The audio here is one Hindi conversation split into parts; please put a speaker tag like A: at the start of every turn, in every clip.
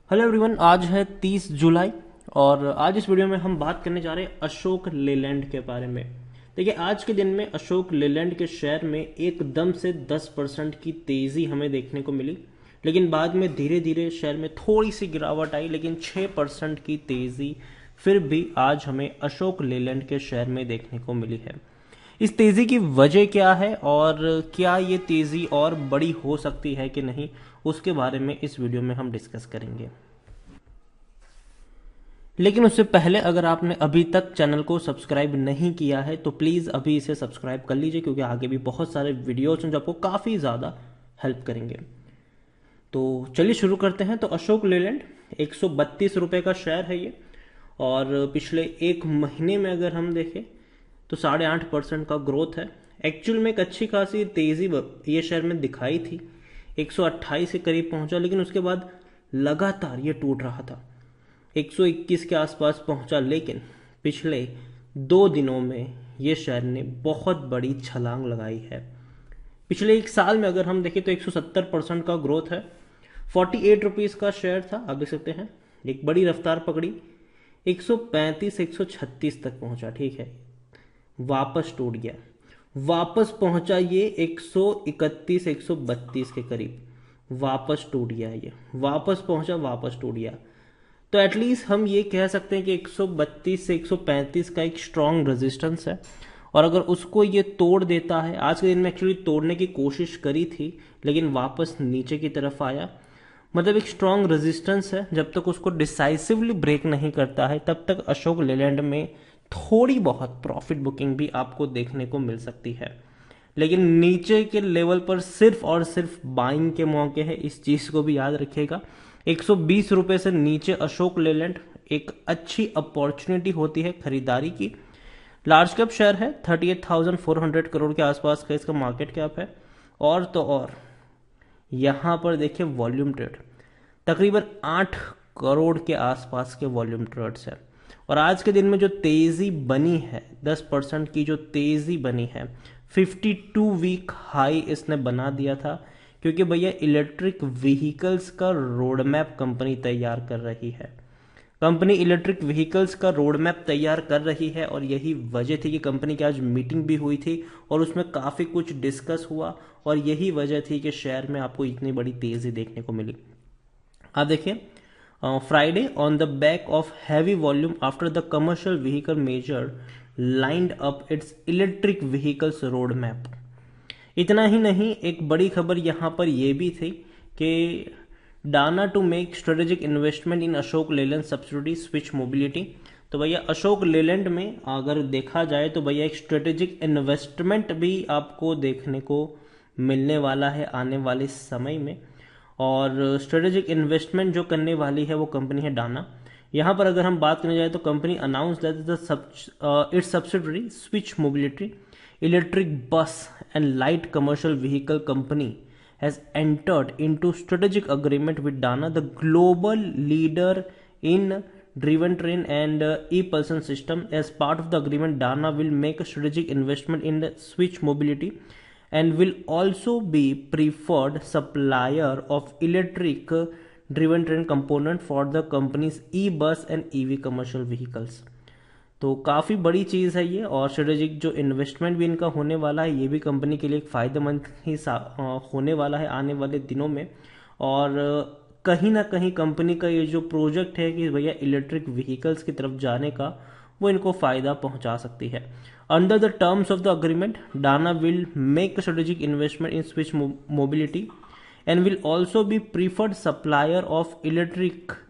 A: हेलो एवरीवन, आज है 30 जुलाई और आज इस वीडियो में हम बात करने जा रहे हैं अशोक लेलैंड के बारे में। देखिए, आज के दिन में अशोक लेलैंड के शेयर में एकदम से 10% की तेज़ी हमें देखने को मिली, लेकिन बाद में धीरे धीरे शेयर में थोड़ी सी गिरावट आई, लेकिन 6% की तेज़ी फिर भी आज हमें अशोक लेलैंड के शेयर में देखने को मिली है। इस तेज़ी की वजह क्या है और क्या ये तेज़ी और बड़ी हो सकती है कि नहीं, उसके बारे में इस वीडियो में हम डिस्कस करेंगे। लेकिन उससे पहले अगर आपने अभी तक चैनल को सब्सक्राइब नहीं किया है तो प्लीज़ अभी इसे सब्सक्राइब कर लीजिए, क्योंकि आगे भी बहुत सारे वीडियोज हैं जो आपको काफ़ी ज़्यादा हेल्प करेंगे। तो चलिए शुरू करते हैं। तो अशोक लेलैंड 132 रुपये का शेयर है ये, और पिछले एक महीने में अगर हम देखें तो 8.5% का ग्रोथ है। एक्चुअल में एक अच्छी खासी तेज़ी ये शेयर में दिखाई थी, 128 के करीब पहुंचा, लेकिन उसके बाद लगातार ये टूट रहा था, 121 के आसपास पहुंचा, लेकिन पिछले 2 दिनों में ये शेयर ने बहुत बड़ी छलांग लगाई है। पिछले एक साल में अगर हम देखें तो 170% का ग्रोथ है। 48 रुपीज़ का शेयर था, आप देख सकते हैं, एक बड़ी रफ्तार पकड़ी, 135 136 तक पहुंचा, ठीक है, वापस टूट गया, वापस पहुंचा ये 131 132 के करीब, वापस टूट गया, ये वापस पहुंचा, वापस टूट गया। तो एटलीस्ट हम ये कह सकते हैं कि 132 से 135 का एक स्ट्रॉन्ग रेजिस्टेंस है, और अगर उसको ये तोड़ देता है, आज के दिन में एक्चुअली तोड़ने की कोशिश करी थी लेकिन वापस नीचे की तरफ आया, मतलब एक स्ट्रॉन्ग रेजिस्टेंस है। जब तक उसको डिसाइसिवली ब्रेक नहीं करता है तब तक अशोक लेलैंड में थोड़ी बहुत प्रॉफिट बुकिंग भी आपको देखने को मिल सकती है, लेकिन नीचे के लेवल पर सिर्फ और सिर्फ बाइंग के मौके हैं, इस चीज को भी याद रखिएगा। 120 रुपए से नीचे अशोक लेलैंड एक अच्छी अपॉर्चुनिटी होती है खरीदारी की। लार्ज कैप शेयर है, 38,400 करोड़ के आसपास का इसका मार्केट कैप है, और तो और यहां पर देखिए वॉल्यूम ट्रेड तकरीबन 8 करोड़ के आसपास के वॉल्यूम ट्रेड्स है। और आज के दिन में जो तेजी बनी है, 10% की जो तेजी बनी है, 52 वीक हाई इसने बना दिया था, क्योंकि भैया इलेक्ट्रिक व्हीकल्स का रोड मैप कंपनी तैयार कर रही है। कंपनी इलेक्ट्रिक व्हीकल्स का रोड मैप तैयार कर रही है, और यही वजह थी कि कंपनी की आज मीटिंग भी हुई थी और उसमें काफ़ी कुछ डिस्कस हुआ, और यही वजह थी कि शेयर में आपको इतनी बड़ी तेज़ी देखने को मिली। आप देखिए, Friday on the back of heavy volume after the commercial vehicle major lined up its electric vehicles road map. इतना ही नहीं, एक बड़ी खबर यहाँ पर यह भी थी कि डाना to make strategic investment in Ashok Leyland subsidy Switch Mobility. तो भैया अशोक लेलैंड में अगर देखा जाए तो भैया एक स्ट्रेटेजिक इन्वेस्टमेंट भी आपको देखने को मिलने वाला है आने वाले समय में, और स्ट्रेटेजिक इन्वेस्टमेंट जो करने वाली है वो कंपनी है डाना। यहाँ पर अगर हम बात करने जाए तो company announce that it's subsidiary switch mobility electric bus and light commercial vehicle company has entered into strategic agreement with Dana, the global leader in driven train and e-propulsion system. As part of the agreement, Dana will make a strategic investment in the Switch Mobility and will also be preferred supplier of electric driven train component for the company's e-bus and EV commercial vehicles. तो काफ़ी बड़ी चीज़ है ये, और स्ट्रेटेजिक जो इन्वेस्टमेंट भी इनका होने वाला है ये भी कंपनी के लिए एक फ़ायदेमंद ही होने वाला है आने वाले दिनों में। और कहीं ना कहीं कंपनी का ये जो प्रोजेक्ट है कि भैया इलेक्ट्रिक व्हीकल्स की तरफ जाने का, वो इनको फ़ायदा पहुंचा सकती है। Under the terms of the agreement, Dana will make strategic investment in switch mobility and will also be preferred supplier of electric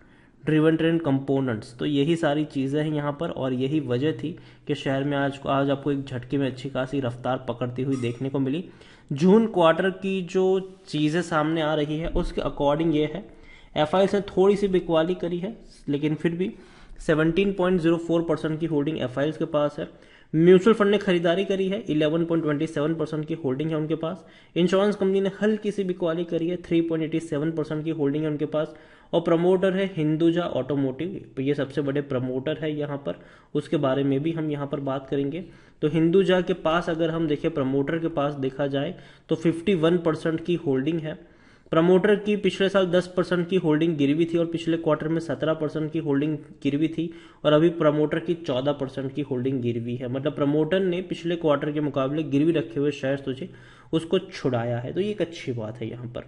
A: driven train components. तो यही सारी चीज़ें हैं यहाँ पर, और यही वजह थी कि शेयर में आज आपको एक झटके में अच्छी खासी रफ्तार पकड़ती हुई देखने को मिली। जून क्वार्टर की जो चीज़ें सामने आ रही है उसके अकॉर्डिंग ये है, एफआईएस ने थोड़ी सी बिकवाली करी है, लेकिन फिर भी 17.04% की होल्डिंग एफआईएस के पास है। म्यूचुअल फंड ने खरीदारी करी है, 11.27% की होल्डिंग है उनके पास। इंश्योरेंस कंपनी ने हल्की सी बिकवाली करी है, 3.87% की होल्डिंग है उनके पास। और प्रमोटर है हिंदुजा ऑटोमोटिव, ये सबसे बड़े प्रमोटर है यहाँ पर, उसके बारे में भी हम यहाँ पर बात करेंगे। तो हिंदुजा के पास अगर हम देखें, प्रमोटर के पास देखा जाए तो 51% की होल्डिंग है, प्रमोटर की पिछले साल 10% की होल्डिंग गिरवी थी और पिछले क्वार्टर में 17% की होल्डिंग गिरवी थी और अभी प्रमोटर की 14% की होल्डिंग गिरवी है। मतलब प्रमोटर ने पिछले क्वार्टर के मुकाबले गिरवी रखे हुए शेयर तुझे उसको छुड़ाया है, तो ये एक अच्छी बात है। यहाँ पर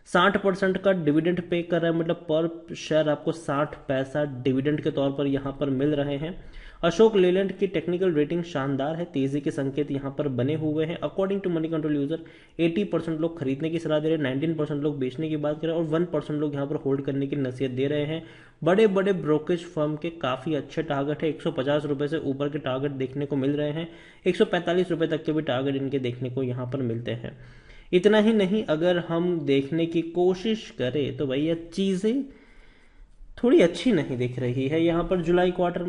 A: 60% का डिविडेंड पे कर रहा है, मतलब पर शेयर आपको 60 पैसा डिविडेंड के तौर पर यहाँ पर मिल रहे हैं। अशोक लेलैंड की टेक्निकल रेटिंग शानदार है, तेजी के संकेत यहाँ पर बने हुए हैं। According to Moneycontrol user 80% लोग खरीदने की सलाह दे रहे हैं, 19% लोग बेचने की बात कर रहे हैं और 1% लोग यहाँ पर होल्ड करने की नसीहत दे रहे हैं। बड़े बड़े ब्रोकरेज फर्म के काफी अच्छे टारगेट है, 150 रुपए से ऊपर के टारगेट देखने को मिल रहे हैं, 145 रुपए तक के भी टारगेट इनके देखने को यहाँ पर मिलते हैं। इतना ही नहीं, अगर हम देखने की कोशिश करें तो भैया चीजें थोड़ी अच्छी नहीं दिख रही है यहाँ पर जुलाई क्वार्टर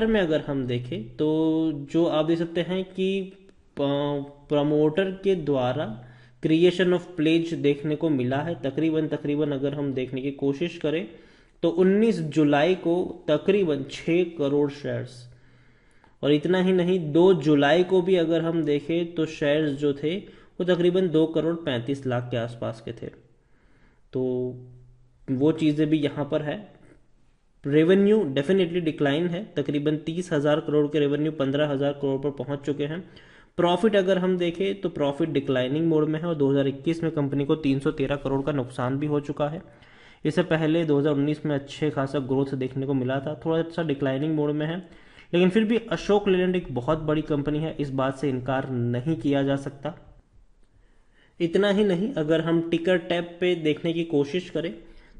A: में अगर हम देखें तो जो आप देख सकते हैं कि प्रमोटर के द्वारा क्रिएशन ऑफ प्लेज देखने को मिला है। तकरीबन अगर हम देखने की कोशिश करें तो 19 जुलाई को तकरीबन 6 करोड़ शेयर्स, और इतना ही नहीं 2 जुलाई को भी अगर हम देखें तो शेयर्स जो थे वो तकरीबन 2 करोड़ 35 लाख के आसपास के थे। तो वो चीज़ें भी यहाँ पर है। रेवेन्यू डेफिनेटली डिक्लाइन है, तकरीबन 30,000 करोड़ के रेवेन्यू 15,000 करोड़ पर पहुंच चुके हैं। प्रॉफिट अगर हम देखें तो प्रॉफिट डिक्लाइनिंग मोड में है और 2021 में कंपनी को 313 करोड़ का नुकसान भी हो चुका है। इससे पहले 2019 में अच्छे खासा ग्रोथ देखने को मिला था, थोड़ा सा डिक्लाइनिंग मोड में है, लेकिन फिर भी अशोक लेलैंड एक बहुत बड़ी कंपनी है, इस बात से इनकार नहीं किया जा सकता। इतना ही नहीं, अगर हम टिकर टैप पे देखने की कोशिश करें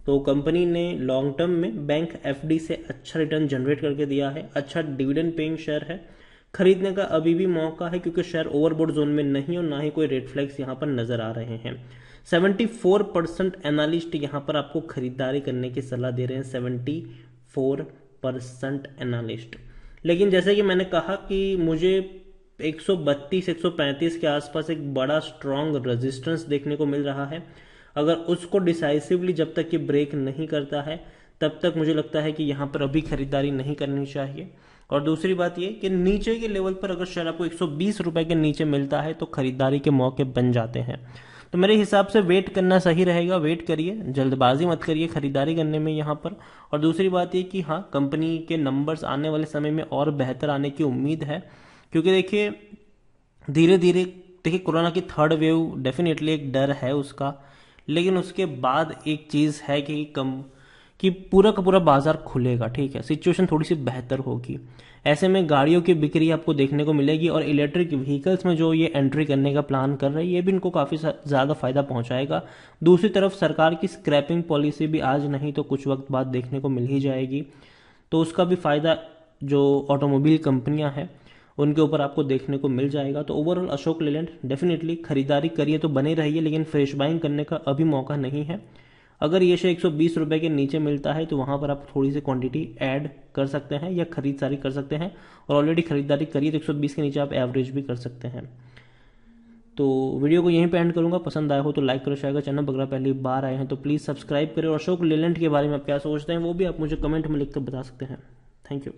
A: तो कंपनी ने लॉन्ग टर्म में बैंक एफडी से अच्छा रिटर्न जनरेट करके दिया है, अच्छा डिविडेंड पेइंग शेयर है। खरीदने का अभी भी मौका है क्योंकि शेयर ओवरबोट जोन में नहीं और ना ही कोई रेड फ्लैग्स यहाँ पर नजर आ रहे हैं। 74% एनालिस्ट यहाँ पर आपको खरीदारी करने की सलाह दे रहे हैं, 74% एनालिस्ट। लेकिन जैसे कि मैंने कहा कि मुझे 132-135 के आसपास एक बड़ा स्ट्रॉन्ग रेजिस्टेंस देखने को मिल रहा है। अगर उसको डिसाइसिवली जब तक ये ब्रेक नहीं करता है तब तक मुझे लगता है कि यहाँ पर अभी खरीदारी नहीं करनी चाहिए। और दूसरी बात ये कि नीचे के लेवल पर अगर शेयर आपको 120 रुपए के नीचे मिलता है तो खरीदारी के मौके बन जाते हैं। तो मेरे हिसाब से वेट करना सही रहेगा, वेट करिए, जल्दबाजी मत करिए खरीदारी करने में यहाँ पर। और दूसरी बात ये कि हाँ, कंपनी के नंबर्स आने वाले समय में और बेहतर आने की उम्मीद है, क्योंकि देखिए धीरे धीरे देखिए कोरोना की थर्ड वेव डेफिनेटली एक डर है उसका, लेकिन उसके बाद एक चीज़ है कि पूरा का पूरा बाजार खुलेगा, ठीक है, सिचुएशन थोड़ी सी बेहतर होगी। ऐसे में गाड़ियों की बिक्री आपको देखने को मिलेगी और इलेक्ट्रिक व्हीकल्स में जो ये एंट्री करने का प्लान कर रहे हैं ये भी इनको काफ़ी ज़्यादा फायदा पहुंचाएगा। दूसरी तरफ सरकार की स्क्रैपिंग पॉलिसी भी आज नहीं तो कुछ वक्त बाद देखने को मिल ही जाएगी, तो उसका भी फायदा जो ऑटोमोबाइल कंपनियां हैं उनके ऊपर आपको देखने को मिल जाएगा। तो ओवरऑल अशोक लेलैंड डेफिनेटली खरीदारी करिए तो बने रहिए, लेकिन फ्रेश बाइंग करने का अभी मौका नहीं है। अगर ये शेयर 120 रुपए के नीचे मिलता है तो वहां पर आप थोड़ी सी क्वांटिटी ऐड कर सकते हैं या खरीदारी कर सकते हैं, और ऑलरेडी खरीदारी करिए तो 120 के नीचे आप एवरेज भी कर सकते हैं। तो वीडियो को यहीं पे एंड करूंगा। पसंद आया हो तो लाइक करो, शेयर करो, चैनल वगैरह पहली बार आए हैं तो प्लीज़ सब्सक्राइब करें। और अशोक लेलैंड के बारे में आप क्या सोचते हैं वो भी आप मुझे कमेंट में लिखकर बता सकते हैं। Thank you.